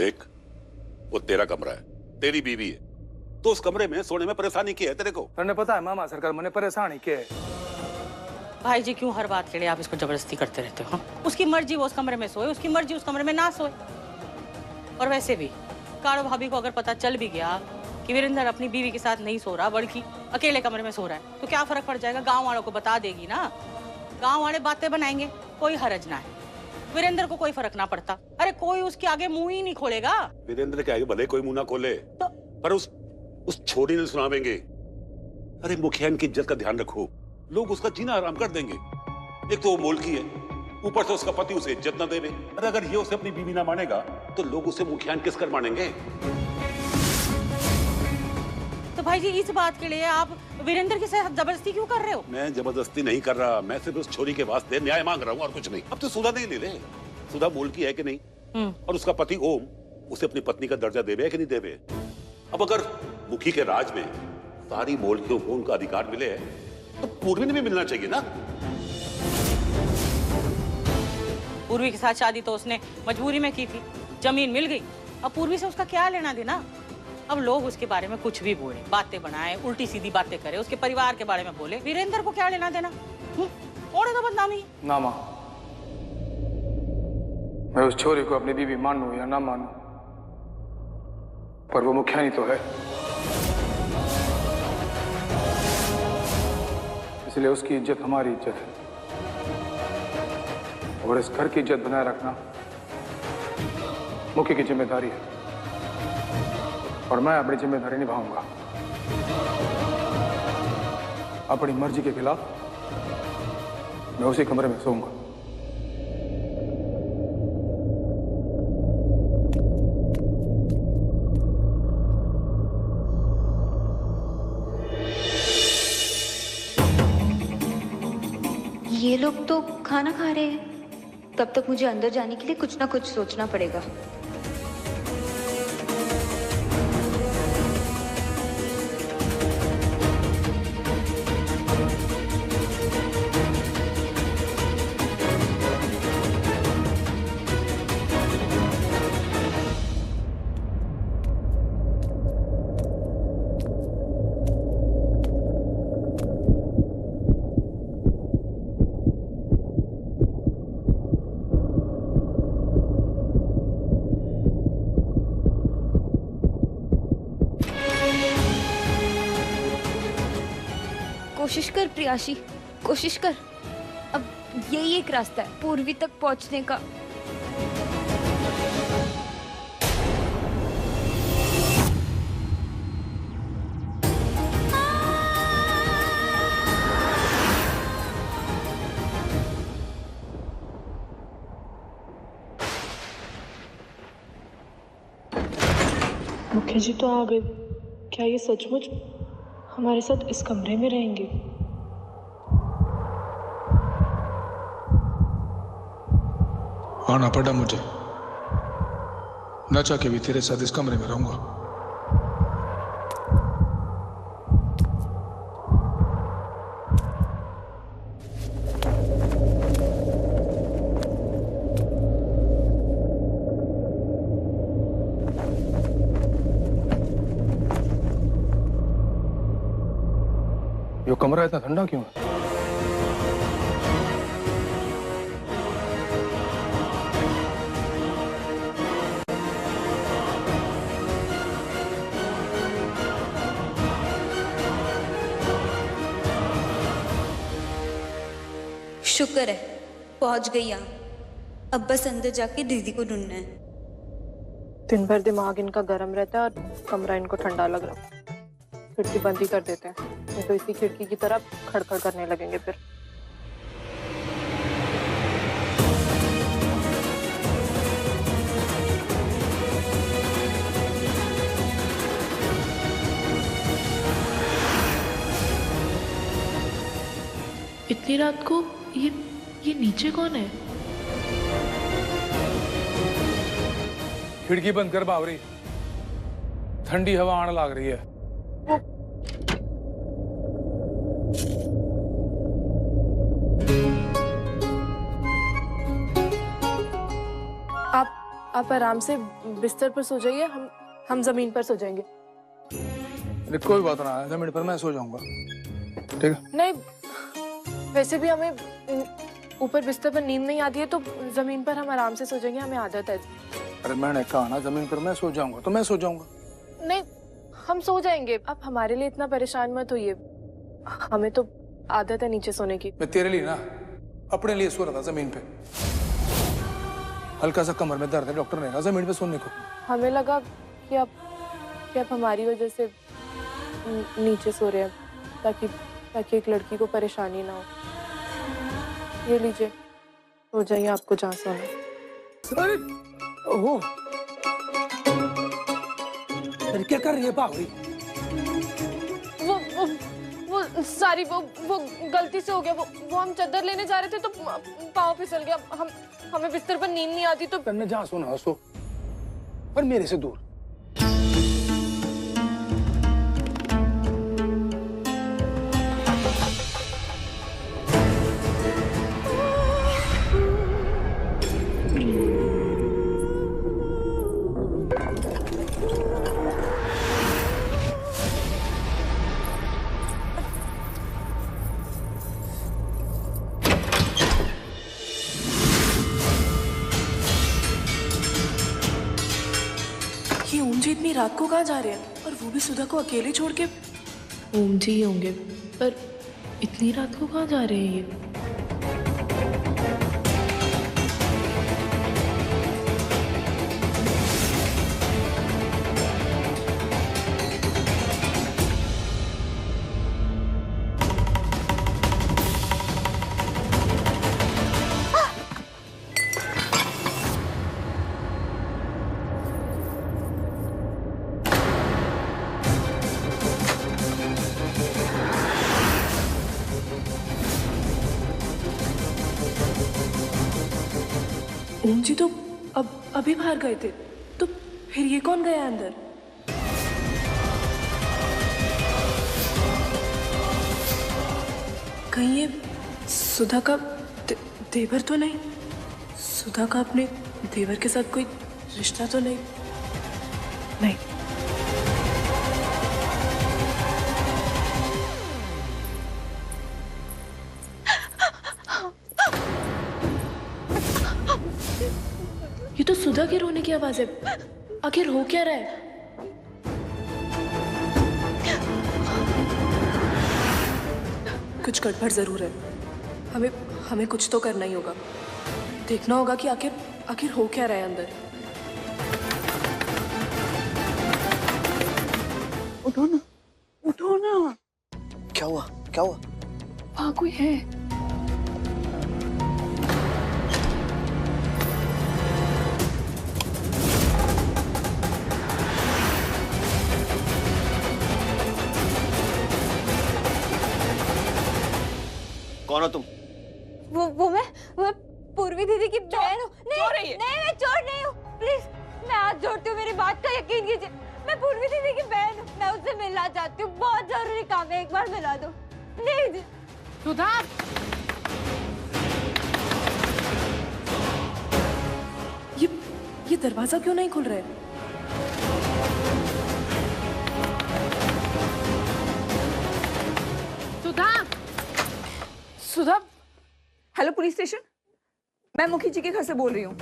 देख, वो तेरा कमरा है, तेरी बीवी है, तो उस कमरे में सोने में परेशानी की है तेरे को? तुमने पता है मामा सरकार मैंने परेशानी की है। भाई जी क्यों हर बात के लिए आप इसको जबरदस्ती करते रहते हो? उसकी मर्जी वो उस कमरे में सोए, उसकी मर्जी उस कमरे में ना सोए। और वैसे भी कारो भाभी को अगर पता चल भी गया कि वीरेंद्र अपनी बीवी के साथ नहीं सो रहा बल्कि अकेले कमरे में सो रहा है, तो क्या फर्क पड़ जाएगा? गांव वालों को बता देगी ना, गांव वाले बातें बनाएंगे, कोई हरज ना है। वीरेंद्र को कोई फर्क ना पड़ता। अरे कोई उसके आगे मुंह ही नहीं खोलेगा। वीरेंद्र के आगे भले कोई मुंह ना खोले, तो पर उस छोरी ने सुनावेंगे। अरे मुखिया की इज्जत का ध्यान रखो, लोग उसका जीना आराम कर देंगे। एक तो वो मोलकी है, ऊपर से उसका पति उसे इज्जत ना देवे। अरे अगर ये उसे अपनी बीवी ना मानेगा तो लोग उसे मुखिया किस कर मानेंगे? तो भाई जी इस बात के लिए आप वीरेंद्र के साथ जबरदस्ती क्यों कर रहे हो? मैं जबरदस्ती नहीं कर रहा, मैं सिर्फ उस छोरी के वास्ते न्याय मांग रहा हूँ और कुछ नहीं। अब तो सुधा नहीं ले रहे, सुधा मोलकी है कि नहीं, और उसका पति ओम उसे अपनी पत्नी का दर्जा देवे है कि नहीं देवे? अब अगर मुखी के राज में सारी मोलकियों को उनका अधिकार मिले तो पूर्वी ने भी मिलना चाहिए ना। पूर्वी के साथ शादी तो उसने मजबूरी में की थी, जमीन मिल गई। अब पूर्वी से उसका क्या लेना देना? अब लोग उसके बारे में कुछ भी बोले, बातें बनाए, उल्टी सीधी बातें करे, उसके परिवार के बारे में बोले, वीरेंद्र को क्या लेना देना? और तो बदनामी। ना मां, मैं उस छोरी को अपनी बीवी मानूं या ना मानूं, पर वो मुखिया नहीं तो है, इसलिए उसकी इज्जत हमारी इज्जत है और इस घर की इज्जत बनाए रखना मुखी की जिम्मेदारी है और मैं अपनी जिम्मेदारी निभाऊंगा। अपनी मर्जी के खिलाफ मैं उसी कमरे में सोऊंगा। ये लोग तो खाना खा रहे हैं, तब तक मुझे अंदर जाने के लिए कुछ ना कुछ सोचना पड़ेगा। कोशिश कर प्रियाशी, कोशिश कर। अब यही एक रास्ता है पूर्वी तक पहुंचने का। मुखिया जी तो आ गए। क्या ये सचमुच हमारे साथ इस कमरे में रहेंगे? आना पड़ा मुझे, न चाह के भी तेरे साथ इस कमरे में रहूंगा। ये कमरा इतना ठंडा क्यों है? शुक्र है पहुंच गई यहाँ। अब बस अंदर जाके दीदी को ढूंढना है। दिन भर दिमाग इनका गर्म रहता है और कमरा इनको ठंडा लग रहा है। खिड़की बंद ही कर देते हैं, नहीं तो इसी खिड़की की तरफ खड़खड़ करने लगेंगे फिर। इतनी रात को ये नीचे कौन है? खिड़की बंद कर बावरी, ठंडी हवा आने लग रही है। आप आराम से बिस्तर पर सो जाइए, हम जमीन पर सो जाएंगे। अरे कोई बात ना, जमीन पर मैं सो जाऊंगा, ठीक है? नहीं, वैसे भी हमें ऊपर बिस्तर पर नींद नहीं आती है, तो जमीन पर हम आराम से सो जाएंगे, हमें आदत है। अरे मैंने कहा ना जमीन पर मैं सो जाऊंगा, तो मैं सो जाऊंगा। नहीं, हम सो जाएंगे, आप हमारे लिए इतना परेशान मत होइए, हमें तो आदत है नीचे सोने की। मैं तेरे लिए ना अपने लिए सो रहा था जमीन पे। हल्का सा कमर में दर्द है, डॉक्टर ने कहा जमीन पे सोने को। हमें लगा कि आप हमारी वजह से नीचे सो रहे हैं, ताकि एक लड़की को परेशानी ना हो। ये लीजिए, सो जाइए, आपको जहाँ सोना। अरे ओहो, अरे क्या कर रही है बावरी? वो सारी वो गलती से हो गया। वो हम चादर लेने जा रहे थे तो पाँव फिसल गया। हमें बिस्तर पर नींद नहीं आती, तो तन्ने जहाँ सोना सो, पर मेरे से दूर। ये ओम जी इतनी रात को कहाँ जा रहे हैं, और वो भी सुधा को अकेले छोड़ के? ओम जी ही होंगे, पर इतनी रात को कहाँ जा रहे हैं ये? ओम जी तो अभी बाहर गए थे, तो फिर ये कौन गया अंदर? कहीं ये सुधा का देवर तो नहीं? सुधा का अपने देवर के साथ कोई रिश्ता तो नहीं? नहीं। ये तो सुधा के रोने की आवाज है। आखिर हो क्या रहा है? कुछ गड़बड़ जरूर है। हमें कुछ तो करना ही होगा। देखना होगा कि आखिर हो क्या रहा है अंदर। उठो ना, उठो ना। क्या हुआ? क्या हुआ? वहाँ कोई है। कौन हो तुम? वो मैं पूर्वी दीदी की बहन हूँ। नहीं, मैं चोर नहीं हूँ। प्लीज, मैं हाथ जोड़ती हूँ, मेरी बात का यकीन कीजिए। मैं पूर्वी दीदी की बहन हूँ। मैं उससे मिलना चाहती हूँ, बहुत जरूरी काम है, एक बार मिला दो प्लीज। सुधा, ये दरवाजा क्यों नहीं खुल रहा है? सुधा। हेलो पुलिस स्टेशन, मैं मुखी जी के घर से बोल रही हूँ।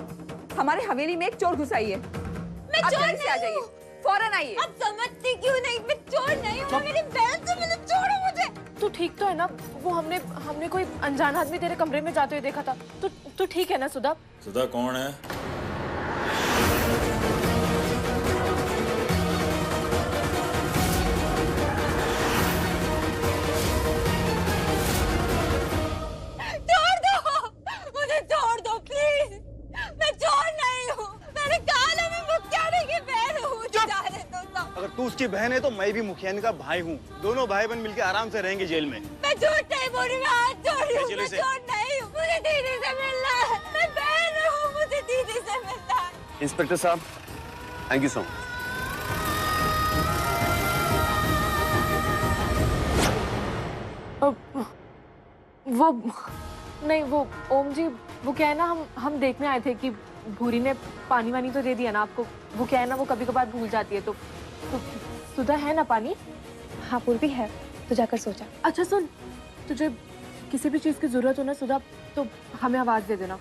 हमारे हवेली में एक चोर घुस आई है। मैं आप चोर जल्दी से आ नहीं जाइए, हूँ। फौरन आइए। आप समझती क्यों नहीं? मैं चोर नहीं हूँ। मेरी बहन से मिले, छोड़ो मुझे। तू ठीक तो है ना? वो हमने कोई अनजान आदमी तेरे कमरे में जाते हुए देखा था। तू ठीक है ना सुधा? सुधा कौन है? छोड़ दो मुझे, छोड़ दो प्लीज। मैं चोर नहीं हूँ। मैंने कहा ना, मैं मुखियानी की बहन हूँ। जाने दो सब। अगर तू उसकी बहन है तो मैं भी मुखियानी का भाई हूँ। दोनों भाई बहन मिलकर आराम से रहेंगे जेल में। मैं झूठ नहीं बोल रही, मैं हाथ जोड़ रही हूँ। चलो मैं इसे। चोर नहीं हूँ। मुझे दीदी से मिलना है। मैं बहन हूँ, मुझे दीदी से मिलना है। इंस्पेक्टर साहब, थैंक यू सो मच। नहीं वो ओम जी, वो क्या है ना, हम देखने आए थे कि भूरी ने पानी वानी तो दे दिया ना आपको। वो क्या है ना, वो कभी कभार भूल जाती है, तो सुधा है ना पानी? हाँ पूर्वी है, तो जाकर सो जा। अच्छा सुन, तुझे किसी भी चीज की जरूरत हो ना सुधा, तो हमें आवाज दे देना,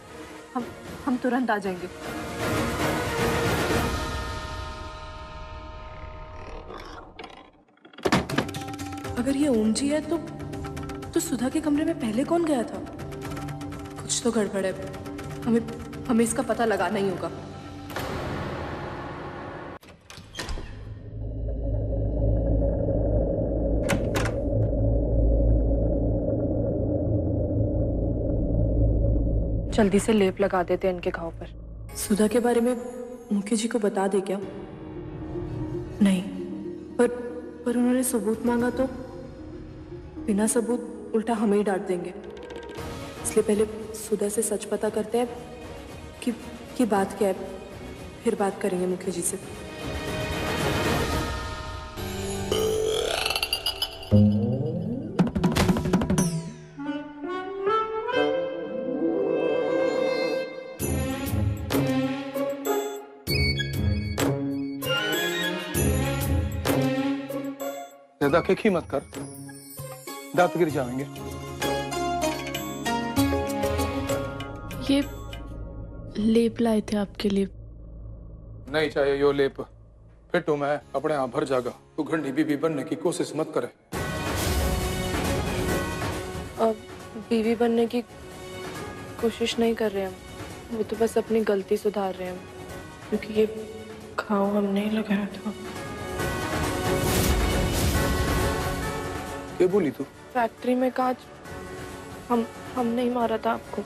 हम तुरंत आ जाएंगे। अगर ये ओम जी है तो सुधा के कमरे में पहले कौन गया था? कुछ तो गड़बड़ है, हमें इसका पता लगाना ही होगा। जल्दी से लेप लगा देते हैं इनके घाव पर। सुधा के बारे में मुखी जी को बता दे क्या? नहीं, पर उन्होंने सबूत मांगा तो बिना सबूत उल्टा हमें ही डांट देंगे। इसलिए पहले सुधा से सच पता करते हैं कि बात क्या है, फिर बात करेंगे मुखी जी से। ज्यादा खिखी मत कर, दांत गिर जाएंगे। ये लेप लाए थे आपके लिए। नहीं चाहिए यो लेप, फिर तो मैं अपने आप भर जागा। तू घंटी बीबी बनने की कोशिश मत करे। अब बीवी बनने की कोशिश नहीं कर रहे हम, वो तो बस अपनी गलती सुधार रहे हैं, क्योंकि ये घाव हमने ही लगाया था। ये बोली तू? फैक्ट्री में कांच हम नहीं मारा था आपको।